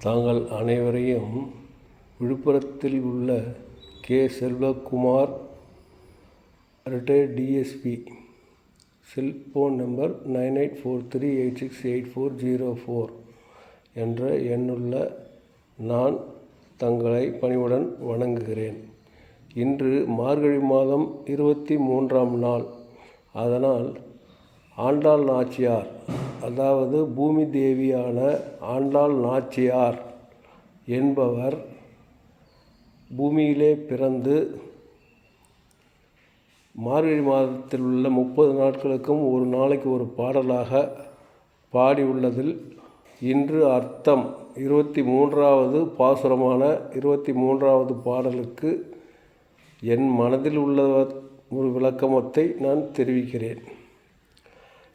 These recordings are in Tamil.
தாங்கள் அனைவரையும் விழுப்புரத்தில் உள்ள K. Selvakumar, retired DSP, cellphone number 9843868404 என்ற எண்ணுள்ள நான் தங்களை பணிவுடன் வணங்குகிறேன். இன்று மார்கழி மாதம் 23ஆம் நாள். அதனால் ஆண்டாள் நாச்சியார், அதாவது பூமி தேவியான ஆண்டாள் நாச்சியார் என்பவர் பூமியிலே பிறந்து மார்கழி மாதத்தில் உள்ள 30 நாட்களுக்கும் ஒரு நாளைக்கு ஒரு பாடலாக பாடியுள்ளதில் இன்று அர்த்தம் 23வது பாசுரமான 23வது பாடலுக்கு என் மனதில் உள்ள ஒரு விளக்கமத்தை நான் தெரிவிக்கிறேன்.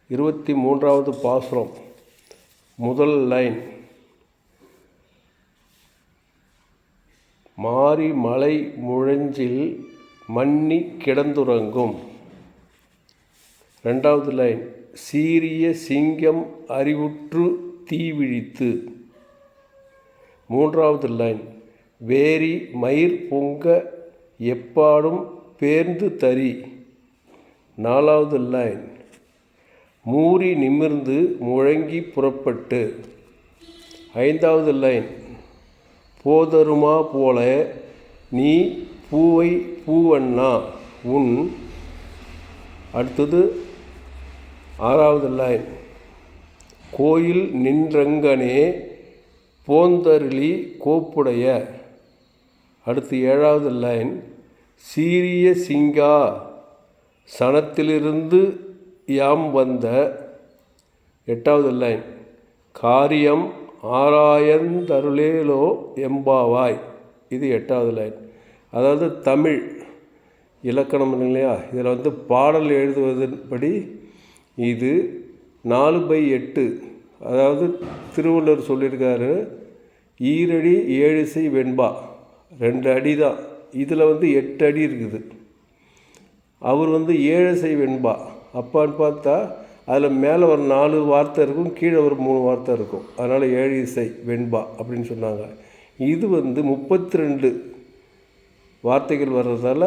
23வது பாசுரம், முதல் லைன்: மாரி மலை முழஞ்சில் மன்னி கிடந்துறங்கும். 2வது லைன்: சீரிய சிங்கம் அறிவுற்று தீவிழித்து. 3வது லைன்: வேரி மயிர் பொங்க எப்பாடும் பேர்ந்து தரி. 4வது லைன்: மூரி நிமிர்ந்து முழங்கி புறப்பட்டு. 5வது லைன்: போதருமா போல நீ பூவை பூவண்ணா உன். அடுத்தது 6வது லைன்: கோயில் நின்றங்கனே போந்தருளி கோப்புடைய. அடுத்து 7வது லைன்: சீரிய சிங்கா சனத்திலிருந்து யாம் வந்த. 8வது லைன்: காரியம் ஆராயந்தருளேலோ எம்பாவாய். இது 8வது லைன். அதாவது தமிழ் இலக்கணம் இல்லையா, இதில் பாடல் எழுதுவதன்படி இது 4/8. அதாவது திருவள்ளுவர் சொல்லியிருக்காரு, ஈரடி ஏழிசை வெண்பா, 2 அடி தான். இதில் 8 அடி இருக்குது. அவர் 7 வெண்பா. அப்பான்னு பார்த்தா அதில் மேலே ஒரு 4 வார்த்தை இருக்கும், கீழே ஒரு 3 வார்த்தை இருக்கும். அதனால் 7 இசை வெண்பா அப்படின்னு சொன்னாங்க. இது 32 வார்த்தைகள் வர்றதால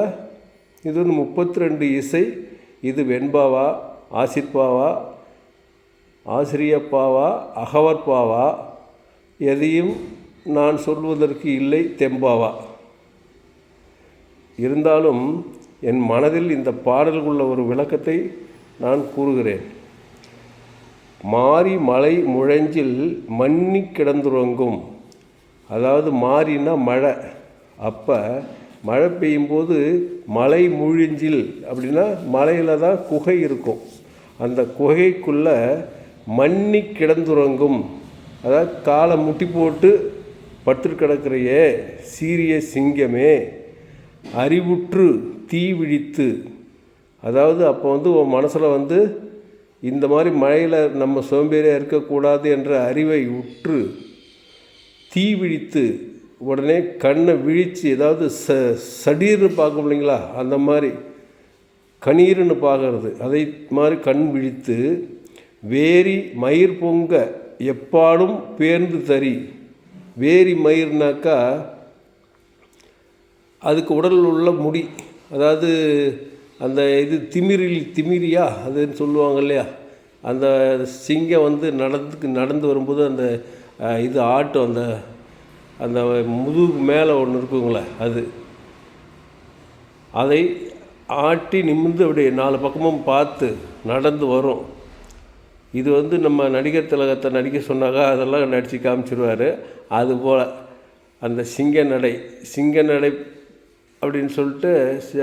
இது 32 இசை. இது வெண்பாவா, ஆசிர்பாவா, ஆசிரியப்பாவா, அகவற்பாவா, எதையும் நான் சொல்வதற்கு இல்லை தெம்பாவா. இருந்தாலும் என் மனதில் இந்த பாடலுக்குள்ள ஒரு விளக்கத்தை நான் கூறுகிறேன். மாரி மலை முழஞ்சில் மன்னி கிடந்துறங்கும். அதாவது மாரின்னா மழை. அப்போ மழை பெய்யும்போது மலை முழிஞ்சில் அப்படின்னா மலையில் தான் குகை இருக்கும். அந்த குகைக்குள்ளே மன்னி கிடந்துறங்கும். அதாவது காலை முட்டி போட்டு படுத்து கிடக்கிறையே சீரிய சிங்கமே அறிவுற்று தீவிழித்து. அதாவது அப்போ உன் மனசில் இந்த மாதிரி மழையில் நம்ம சோம்பேறியாக இருக்கக்கூடாது என்ற அறிவை உற்று தீவிழித்து, உடனே கண்ணை விழித்து, அதாவது சடீர்னு பார்க்கும் இல்லைங்களா, அந்த மாதிரி கணீர்னு பார்க்கறது, அதை மாதிரி கண் விழித்து, வேரி மயிர் பொங்க எப்பாடும் பேர்ந்து தரி. வேரி மயிர்னாக்கா அதுக்கு உடலில் உள்ள முடி, அதாவது அந்த இது திமிரியா அதுன்னு சொல்லுவாங்க இல்லையா. அந்த சிங்கம் நடந்து வரும்போது அந்த இது ஆட்டும், அந்த அந்த முதுகு மேலே ஒன்று இருக்குங்களே, அதை ஆட்டி நிமிர்ந்து அப்படியே 4 பக்கமும் பார்த்து நடந்து வரும். இது நம்ம நடிகர் திலகத்தை நடிக்க சொன்னாக்கா அதெல்லாம் நடித்து காமிச்சிருவார். அதுபோல் அந்த சிங்க நடை அப்படின்னு சொல்லிட்டு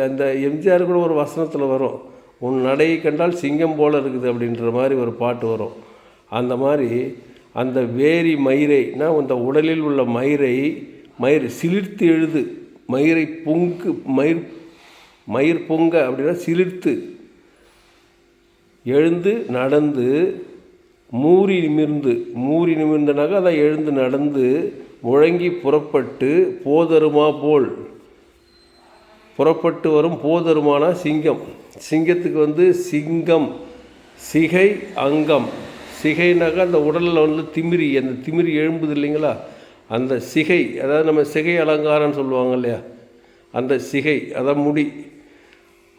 அந்த எம்ஜிஆர் கூட ஒரு வசனத்தில் வரும், உன் நடையை கண்டால் சிங்கம் போல் இருக்குது அப்படின்ற மாதிரி ஒரு பாட்டு வரும். அந்த மாதிரி அந்த வேரி மயிரைனா அந்த உடலில் உள்ள மயிர் சிலிர்த்து எழுது. மயிர் பொங்க அப்படின்னா சிலிர்த்து எழுந்து நடந்து மூரி நிமிர்ந்தனாக்கா அதை எழுந்து நடந்து முழங்கி புறப்பட்டு போதருமா போல். புறப்பட்டு வரும் போதருமானா சிங்கம். சிங்கத்துக்கு சிங்கம் சிகை அங்கம். சிகைனாக்கா அந்த உடலில் திமிரி, அந்த திமிரி எழும்புது இல்லைங்களா, அந்த சிகை, அதாவது நம்ம சிகை அலங்காரம்னு சொல்லுவாங்க இல்லையா, அந்த சிகை, அதான் முடி,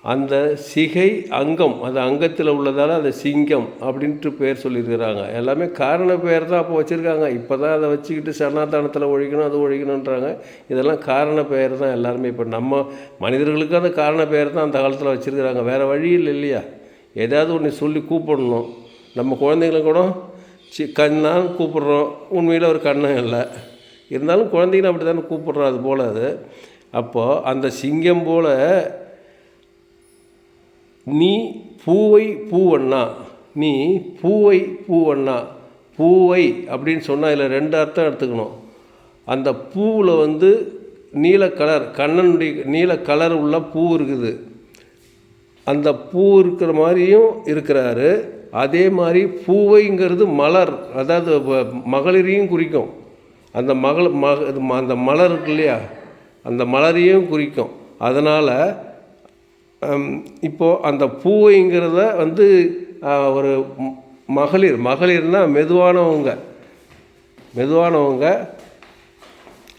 அந்த சிகை அங்கம், அது அங்கத்தில் உள்ளதால் அது சிங்கம் அப்படின்ட்டு பேர் சொல்லியிருக்கிறாங்க. எல்லாமே காரண பெயர் தான் அப்போ வச்சுருக்காங்க. இப்போ தான் அதை வச்சுக்கிட்டு சனாதானத்தில் ஒழிக்கணும், அது ஒழிக்கணுன்றாங்க. இதெல்லாம் காரண பெயர் தான் எல்லாருமே. இப்போ நம்ம மனிதர்களுக்கு அந்த காரண பெயர் தான் அந்த காலத்தில் வச்சுருக்கிறாங்க. வேறு வழியில் இல்லையா, ஏதாவது ஒன்று சொல்லி கூப்பிடணும். நம்ம குழந்தைங்களை கூட கண்ணான்னு கூப்பிட்றோம், உண்மையில் ஒரு கண்ணம் இல்லை, இருந்தாலும் குழந்தைங்களை அப்படி தானே கூப்பிட்றோம். அது போல் அது. அப்போது அந்த சிங்கம் போல் நீ பூவை பூவண்ணா, நீ பூவை பூவண்ணா, பூவை அப்படின்னு சொன்னால் இதில் 2 அர்த்தம் எடுத்துக்கணும். அந்த பூவில் நீல கலர், கண்ணனுடைய நீல கலர் உள்ள பூ இருக்குது, அந்த பூ இருக்கிற மாதிரியும் இருக்கிறாரு. அதே மாதிரி பூவைங்கிறது மலர், அதாவது மகளிரையும் குறிக்கும். அந்த அந்த மலர் இருக்கு இல்லையா, அந்த மலரையும் குறிக்கும். அதனால் இப்போது அந்த பூவைங்கிறத ஒரு மகளிர்னால் மெதுவானவங்க,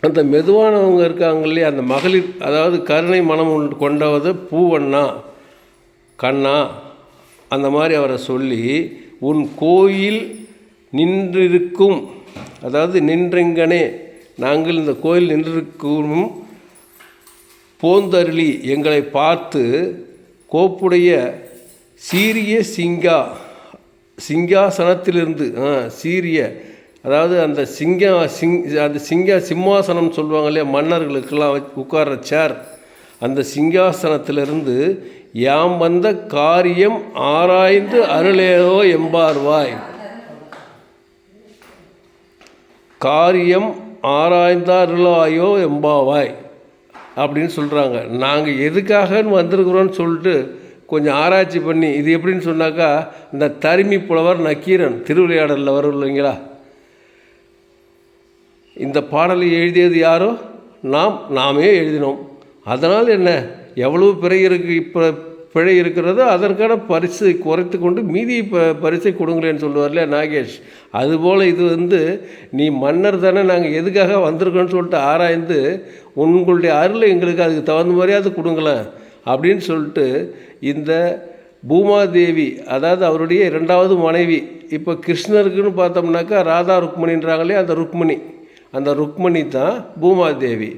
அந்த மெதுவானவங்க இருக்காங்க இல்லையா, அந்த மகளிர், அதாவது கருணை மனம் கொண்டவது பூவண்ணா, கண்ணா, அந்த மாதிரி அவரை சொல்லி உன் கோயில் நின்றிருக்கும், அதாவது நின்றெங்கனே, நாங்கள் இந்த கோயில் நின்றிருக்கும் போந்தருளி எங்களை பார்த்து கோப்புடைய சீரிய சிங்காசனத்திலிருந்து சீரிய, அதாவது அந்த சிம்மாசனம் சொல்லுவாங்க இல்லையா, மன்னர்களுக்கெல்லாம் உட்கார்ற சேர், அந்த சிங்காசனத்திலிருந்து யாம் வந்த காரியம் ஆராய்ந்து அருளேதோ எம்பார்வாய், காரியம் ஆராய்ந்தாருளாயோ எம்பாவாய் அப்படின்னு சொல்கிறாங்க. நாங்கள் எதுக்காகன்னு வந்திருக்கிறோன்னு சொல்லிட்டு கொஞ்சம் ஆராய்ச்சி பண்ணி, இது எப்படின்னு சொன்னாக்கா, இந்த தருமி புலவர் நக்கீரன் திருவிளையாடலில் வரும் இல்லைங்களா, இந்த பாடலை எழுதியது யாரோ, நாமே எழுதினோம். அதனால் என்ன, எவ்வளவு பிழை இருக்கிறதோ அதற்கான பரிசை குறைத்து கொண்டு மீதி பரிசை கொடுங்களேன்னு சொல்லுவார் இல்லையா நாகேஷ். அதுபோல் இது நீ மன்னர் தானே, நாங்கள் எதுக்காக வந்திருக்கோன்னு சொல்லிட்டு ஆராய்ந்து உங்களுடைய அருளை எங்களுக்கு அதுக்கு தகுந்த மாதிரியாவது கொடுங்களேன் அப்படின்னு சொல்லிட்டு இந்த பூமாதேவி, அதாவது அவருடைய 2வது மனைவி. இப்போ கிருஷ்ணருக்குன்னு பார்த்தோம்னாக்கா ராதா ருக்மணின்றாங்களே, அந்த ருக்மணி தான் பூமாதேவி.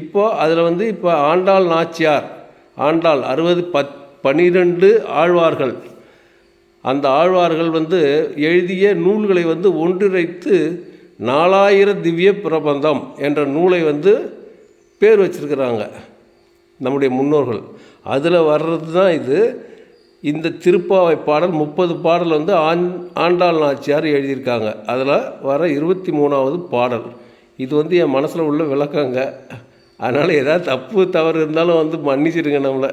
இப்போது அதில் இப்போ ஆண்டாள் நாச்சியார், ஆண்டாள் 12 ஆழ்வார்கள், அந்த ஆழ்வார்கள் எழுதிய நூல்களை ஒன்றிணைத்து 4000 திவ்ய பிரபந்தம் என்ற நூலை பேர் வச்சிருக்கிறாங்க நம்முடைய முன்னோர்கள். அதில் வர்றது தான் இந்த திருப்பாவை பாடல். 30 பாடல் ஆண்டாள் நாச்சியார் எழுதியிருக்காங்க. அதில் வர 23வது பாடல். இது என் மனசில் உள்ள விளக்கங்க. அதனால் ஏதாவது தப்பு தவறு இருந்தாலும் மன்னிச்சிடுங்க நம்மளை,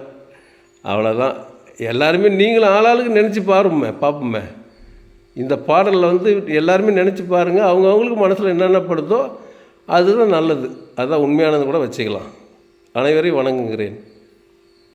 அவ்வளோதான். எல்லாருமே நீங்களும் ஆளாளுக்கு நினச்சி பார்ப்போமே. இந்த பாடலில் எல்லாருமே நினச்சி பாருங்கள், அவங்கவுங்களுக்கு மனசில் என்னென்ன படுதோ அதுதான் நல்லது, அதுதான் உண்மையானது கூட வச்சுக்கலாம். அனைவரையும் வணங்குகிறேன்.